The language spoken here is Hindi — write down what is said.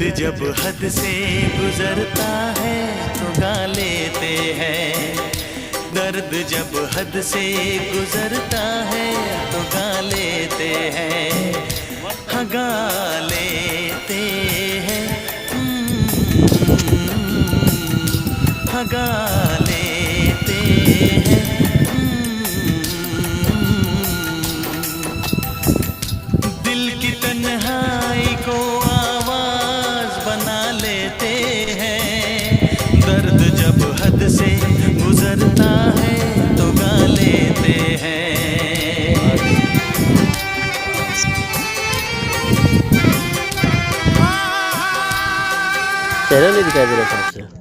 जब हद से गुजरता है तो गा लेते हैं। दर्द जब हद से गुजरता है तो गा लेते हैं, हाँ गा लेते हैं, हाँ गा लेते हैं। दिल की तन्हाई को आवाज बना लेते हैं। दर्द जब हद से गुजरता है तो गा लेते हैं। चेहरा नहीं दिखाई दे रहा साफ से।